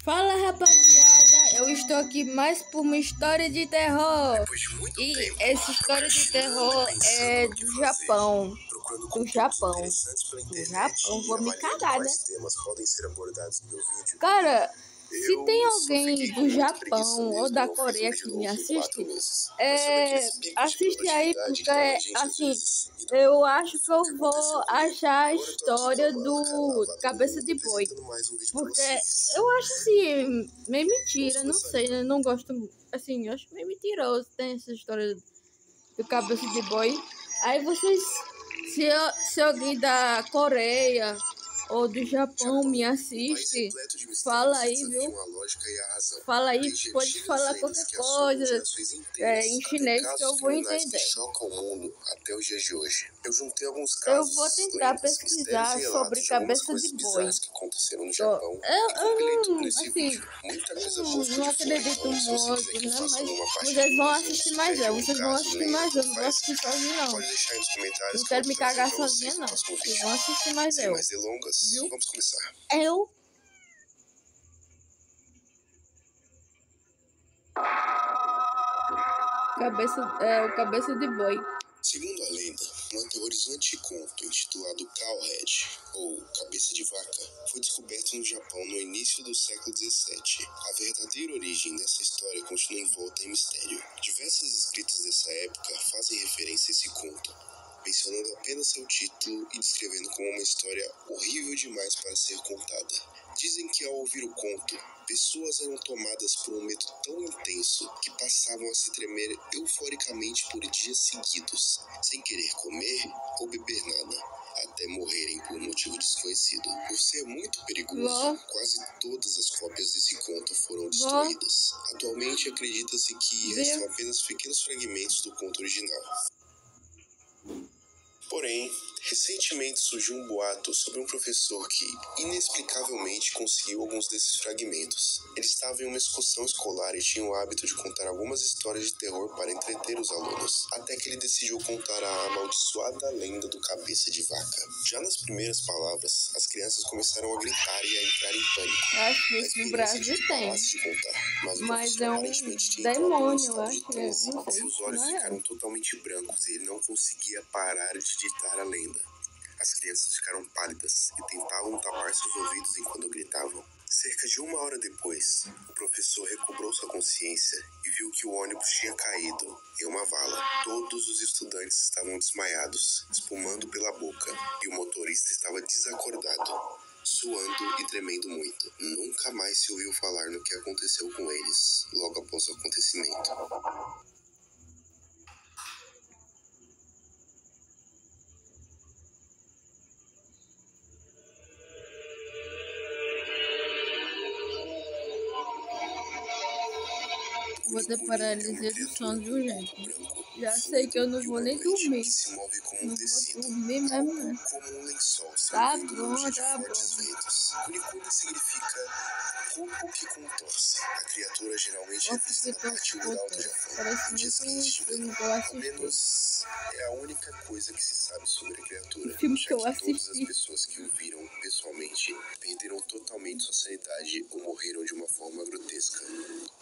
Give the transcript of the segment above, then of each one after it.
Fala, rapaziada, eu estou aqui mais por uma história de terror. E essa história de terror é do Japão. Do Japão. Vou me cagar, né? Cara, se tem alguém do Japão ou da Coreia que me assiste, assiste aí, porque assim, eu acho que eu vou achar a história do Cabeça de Boi. Porque eu acho assim, meio mentira, não sei, eu não gosto, assim, eu acho meio mentiroso, tem essa história do Cabeça de Boi. Aí vocês, se alguém da Coreia ou do Japão me assiste, fala aí, viu? Fala aí, pode falar qualquer coisa em chinês que eu vou entender. Eu vou tentar pesquisar sobre Cabeça de Boi. Eu não, assim, não acredito muito, né? Mas vocês vão assistir mais eu, vocês vão assistir mais eu, não vou assistir sozinho não. Não quero me cagar sozinha não, vocês vão assistir mais eu. Viu? Vamos começar. O Cabeça de Boi. Segundo a lenda, um aterrorizante conto intitulado Cowhead, ou Cabeça de Vaca, foi descoberto no Japão no início do século XVII. A verdadeira origem dessa história continua envolta em mistério. Diversas escritas dessa época fazem referência a esse conto, mencionando apenas seu título e descrevendo como uma história horrível demais para ser contada. Dizem que ao ouvir o conto, pessoas eram tomadas por um medo tão intenso que passavam a se tremer euforicamente por dias seguidos, sem querer comer ou beber nada, até morrerem por um motivo desconhecido. Por ser muito perigoso, quase todas as cópias desse conto foram destruídas. Atualmente acredita-se que restam apenas pequenos fragmentos do conto original. Porém, recentemente surgiu um boato sobre um professor que, inexplicavelmente, conseguiu alguns desses fragmentos. Ele estava em uma excursão escolar e tinha o hábito de contar algumas histórias de terror para entreter os alunos, até que ele decidiu contar a amaldiçoada lenda do Cabeça de Vaca. Já nas primeiras palavras, as crianças começaram a gritar e a entrar em pânico. Acho que isso no Brasil tem, mas é um demônio, eu acho que não sei. Seus olhos ficaram totalmente brancos e ele não conseguia parar de ditar a lenda. As crianças ficaram pálidas e tentavam tapar seus ouvidos enquanto gritavam. Cerca de 1 hora depois, o professor recobrou sua consciência e viu que o ônibus tinha caído em uma vala. Todos os estudantes estavam desmaiados, espumando pela boca, e o motorista estava desacordado, suando e tremendo muito. Nunca mais se ouviu falar no que aconteceu com eles logo após o acontecimento. Vou ter paralisia do sono, viu, gente? Já sei que eu não vou nem dormir. Não vou dormir mesmo, né? Tá bom, tá bom. Kunikuni significa corpo que contorce. A criatura geralmente é vista na parte rural do Japão. Parece muito um filme que eu Ao assisti. menos é a única coisa que se sabe sobre a criatura. O filme que eu Já que todas as assisti. pessoas que o viram pessoalmente perderam totalmente sua sanidade ou morreram de uma forma grotesca.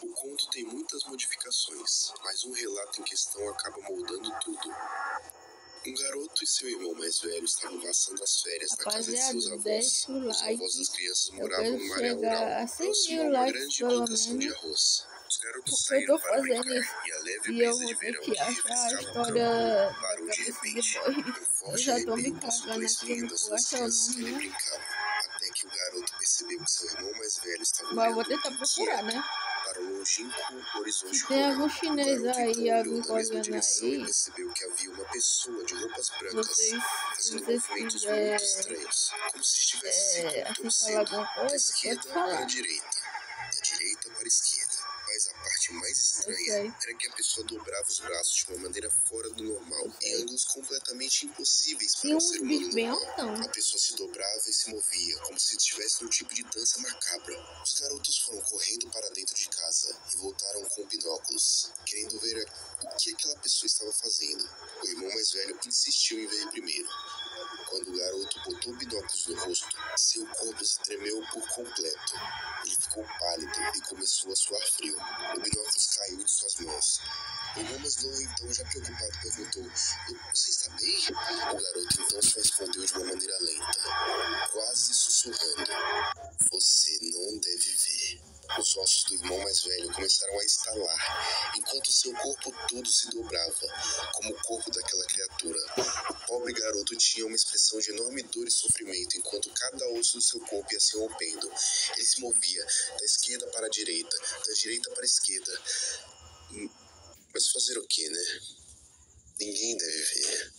O conto tem muitas modificações, mas um relato em questão acaba moldando tudo. Um garoto e seu irmão mais velho estavam passando as férias na casa de seus avós. Deixa o Os like. avós das crianças Eu moravam quero numa área chegar rural, a 100 próximo a mil uma likes, grande pelo plantação de menos. arroz. Os garotos Eu saíram tô para fazendo brincar isso. e a leve E eu brisa de vou ter verão que que achar a refrescava o história campo da parou de Cabeça de repente. Boi. Um Eu forte já tô me arrepio passou pela cagando aqui, eu espinha não das vou duas achar o crianças que nome, ali né? brincavam, até que o garoto percebeu que seu irmão mais velho estava Mas eu vou olhando tentar muito procurar, quieto né? para o longínquo horizonte Se tem rural. algum O chinês garoto aí, então olhou algum na mesma coreano direção e aí, percebeu que havia uma pessoa de roupas brancas se fazendo vocês movimentos quiserem muito estranhos, como se estivesse se assim falar contorcendo alguma da coisa, esquerda pode para a falar. direita, da direita para a esquerda. A Mas a parte mais estranha era que a pessoa dobrava os braços de uma maneira fora do normal, em ângulos completamente impossíveis para um ser humano normal. A pessoa se dobrava e se movia, como se estivesse num tipo de dança macabra. Os garotos foram correndo para dentro de casa e voltaram com binóculos, querendo ver o que aquela pessoa estava fazendo. O irmão mais velho insistiu em ver primeiro. Quando o garoto botou binóculos no rosto, seu corpo se tremeu por completo. Ele ficou pálido e começou a suar frio. O binóculos caiu de suas mãos. O irmão mais novo, então, já preocupado, perguntou: "Você está bem?" O garoto então só respondeu de uma maneira lenta, quase sussurrando: "Você não deve ver." Os ossos do irmão mais velho começaram a estalar, enquanto seu corpo todo se dobrava, como o corpo daquela criatura. O pobre garoto tinha uma expressão de enorme dor e sofrimento, enquanto cada osso do seu corpo ia se rompendo. Ele se movia da esquerda para a direita, da direita para a esquerda. Mas fazer o quê, né? Ninguém deve ver.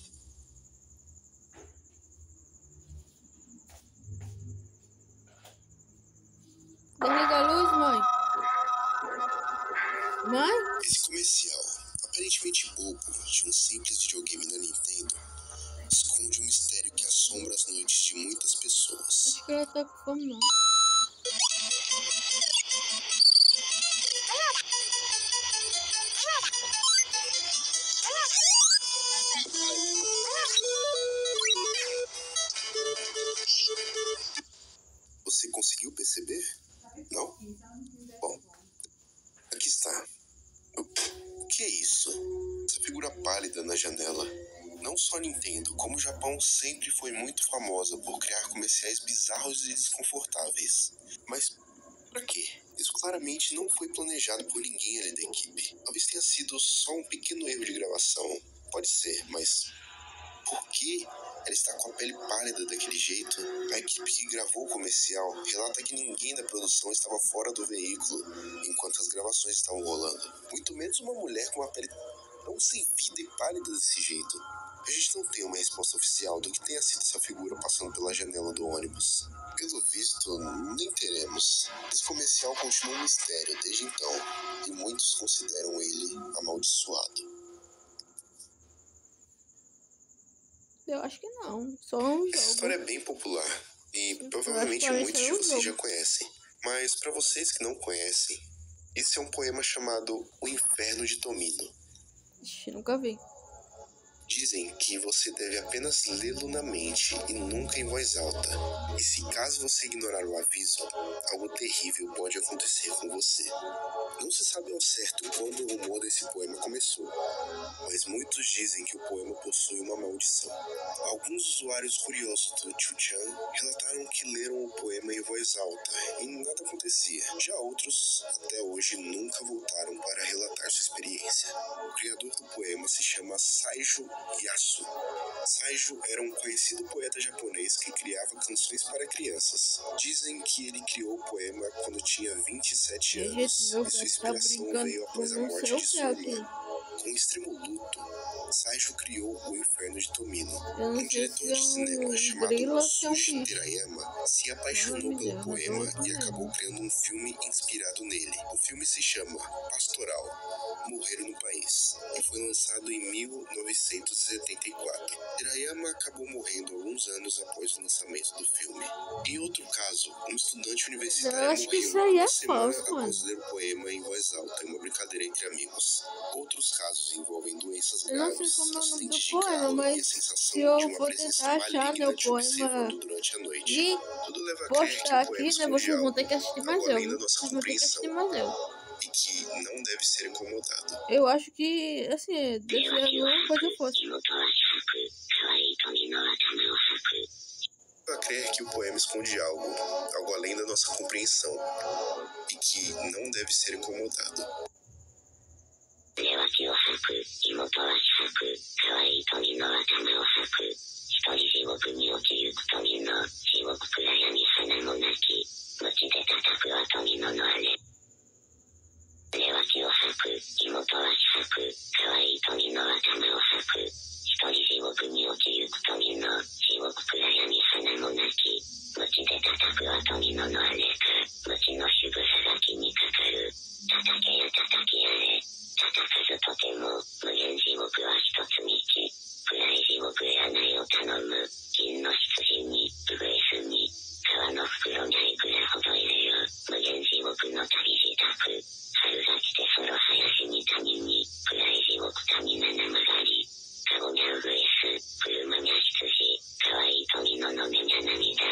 Desliga a luz, mãe. Mãe? Esse comercial, aparentemente bobo, de um simples videogame da Nintendo, esconde um mistério que assombra as noites de muitas pessoas. Acho que ela tá com fome, não. Você conseguiu perceber? Não? Bom, aqui está. O que é isso? Essa figura pálida na janela. Não só a Nintendo, como o Japão sempre foi muito famosa por criar comerciais bizarros e desconfortáveis. Mas pra quê? Isso claramente não foi planejado por ninguém ali da equipe. Talvez tenha sido só um pequeno erro de gravação. Pode ser, mas por que ela está com a pele pálida daquele jeito? A equipe que gravou o comercial relata que ninguém da produção estava fora do veículo enquanto as gravações estavam rolando. Muito menos uma mulher com uma pele tão sem vida e pálida desse jeito. A gente não tem uma resposta oficial do que tenha sido essa figura passando pela janela do ônibus. Pelo visto, nem teremos. Esse comercial continua um mistério desde então, e muitos consideram ele amaldiçoado. Eu acho que não. Só um jogo. Essa história é bem popular e provavelmente muitos de vocês já conhecem. Mas para vocês que não conhecem, esse é um poema chamado O Inferno de Tomino. Ixi, nunca vi. Dizem que você deve apenas lê-lo na mente e nunca em voz alta. E se caso você ignorar o aviso, algo terrível pode acontecer com você. Não se sabe ao certo quando o rumor desse poema começou, mas muitos dizem que o poema possui uma maldição. Alguns usuários curiosos do 2chan relataram que leram o poema em voz alta e nada acontecia. Já outros, até hoje, nunca voltaram para relatar sua experiência. O criador do poema se chama Saiju Yasu. Saiju era um conhecido poeta japonês que criava canções para crianças. Dizem que ele criou o poema quando tinha 27 anos e sua inspiração veio após a morte de sua irmã. Com extremo luto, Saiju criou O Inferno de Tomino. Um diretor de cinema chamado Sushi Terayama se apaixonou pelo poema e acabou criando um filme inspirado nele. O filme se chama Pastoral, Morrer no País, e foi lançado em 1974. Terayama acabou morrendo alguns anos após o lançamento do filme. Em outro caso, um estudante universitário morreu uma semana após ler o poema em voz alta em uma brincadeira entre amigos. Outros casos envolvem doenças graves, acidentes de carro e a sensação de uma presença maligna te observando durante a noite. E Tudo leva a crer que postar o poema aqui, né? esconde Vocês vão algo, ter que assistir mais algo eu. além da nossa Vocês vão ter que assistir mais eu. e que não deve ser incomodado. Eu acho que, assim, deve ser alguma coisa fosse. A crer que o poema esconde algo, algo além da nossa compreensão, e que não deve ser incomodado. 叩けや叩きやれ。叩かずとても、無限地獄は一つ道。暗い地獄へ案を頼む。金の羊に、ウグイスに、川の袋がいくらほど入れよ。無限地獄の旅支度。春が来てその林に谷に、暗い地獄谷七曲がり。カゴにゃウグイス、車にゃ羊、可愛い富ののめにゃ涙。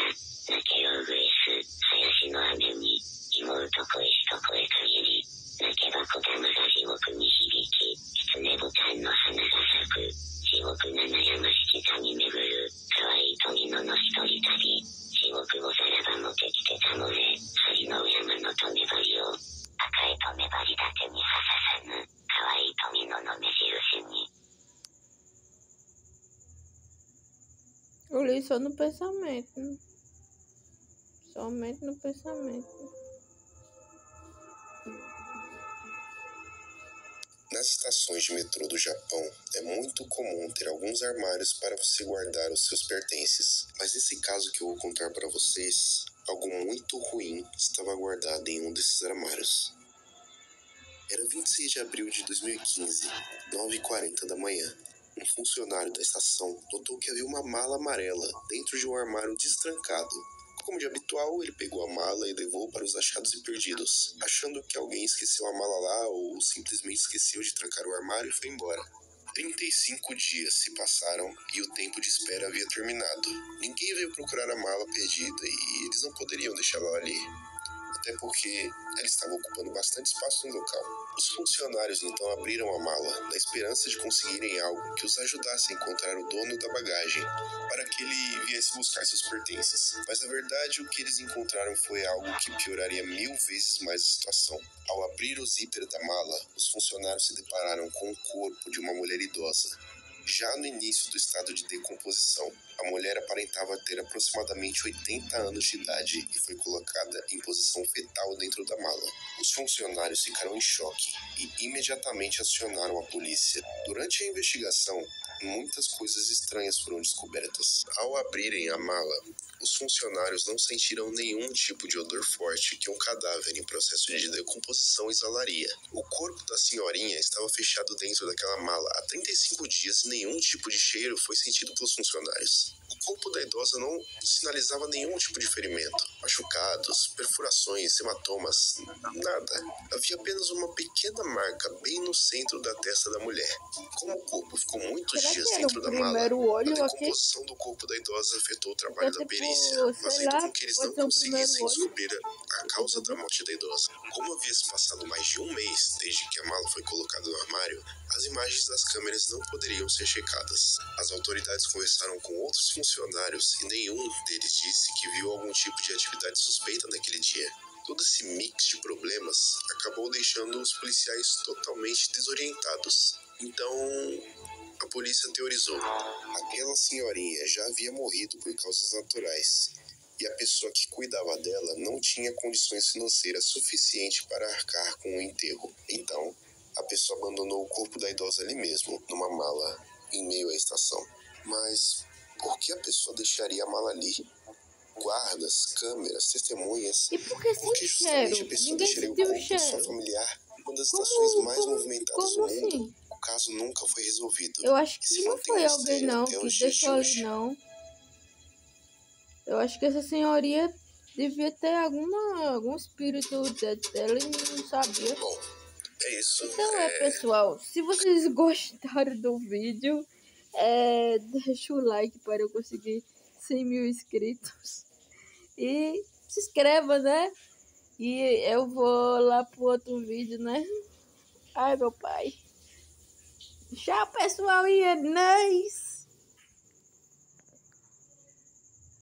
泣けよウグイス、林の雨に、妹恋しと声限り。泣けば小玉が地獄に響き、狐ボタンの花が咲く。地獄七山式谷巡る、可愛い富のの一人旅。地獄をさらば持ってきてたもれ、針の山の留め針を。赤い留め針だけにはささぬ、可愛い富のの目印に。Eu li só no pensamento. Somente no pensamento. Nas estações de metrô do Japão, é muito comum ter alguns armários para você guardar os seus pertences. Mas nesse caso que eu vou contar para vocês, algo muito ruim estava guardado em um desses armários. Era 26 de abril de 2015, 9h40 da manhã. Um funcionário da estação notou que havia uma mala amarela dentro de um armário destrancado. Como de habitual, ele pegou a mala e levou para os achados e perdidos, achando que alguém esqueceu a mala lá ou simplesmente esqueceu de trancar o armário e foi embora. 35 dias se passaram e o tempo de espera havia terminado. Ninguém veio procurar a mala perdida e eles não poderiam deixá-la ali, até porque ela estava ocupando bastante espaço no local. Os funcionários então abriram a mala, na esperança de conseguirem algo que os ajudasse a encontrar o dono da bagagem, para que ele viesse buscar seus pertences. Mas na verdade o que eles encontraram foi algo que pioraria 1000 vezes mais a situação. Ao abrir o zíper da mala, os funcionários se depararam com o corpo de uma mulher idosa. Já no início do estado de decomposição, a mulher aparentava ter aproximadamente 80 anos de idade e foi colocada em posição fetal dentro da mala. Os funcionários ficaram em choque e imediatamente acionaram a polícia. Durante a investigação, muitas coisas estranhas foram descobertas. Ao abrirem a mala, os funcionários não sentiram nenhum tipo de odor forte que um cadáver em processo de decomposição exalaria. O corpo da senhorinha estava fechado dentro daquela mala há 35 dias e nenhum tipo de cheiro foi sentido pelos funcionários. O corpo da idosa não sinalizava nenhum tipo de ferimento, machucados, perfurações, hematomas, nada. Havia apenas uma pequena marca bem no centro da testa da mulher. Como o corpo ficou muitos Será dias que era dentro o da mala, primeiro a olho aqui? decomposição do corpo da idosa afetou o trabalho da Tipo, perícia, sei fazendo lá, com que eles não pode ser o primeiro conseguissem olho. descobrir a causa da morte da idosa. Como havia se passado mais de um mês desde que a mala foi colocada no armário, as imagens das câmeras não poderiam ser checadas. As autoridades conversaram com outros funcionários e nenhum deles disse que viu algum tipo de atividade suspeita naquele dia. Todo esse mix de problemas acabou deixando os policiais totalmente desorientados. Então, a polícia teorizou. Aquela senhorinha já havia morrido por causas naturais e a pessoa que cuidava dela não tinha condições financeiras suficientes para arcar com o enterro. Então, a pessoa abandonou o corpo da idosa ali mesmo, numa mala, em meio à estação. Mas por que a pessoa deixaria a mala ali? Guardas, câmeras, testemunhas. E por que sem Porque justamente cheiro? a pessoa Ninguém deixaria o sentiu o corpo de sua cheiro. familiar em uma das estações mais movimentadas do Como mundo. assim? O caso nunca foi resolvido. Eu acho E se que não mantém um foi alguém mistério não até que os dias de deixou ali hoje. não. Eu acho que essa senhoria devia ter algum espírito dela e não sabia. Bom, é isso. Então pessoal, se vocês gostaram do vídeo, deixa o like para eu conseguir 100 mil inscritos. E se inscreva, né? E eu vou lá pro outro vídeo, né? Ai, meu pai. Tchau, pessoal, e é nóis!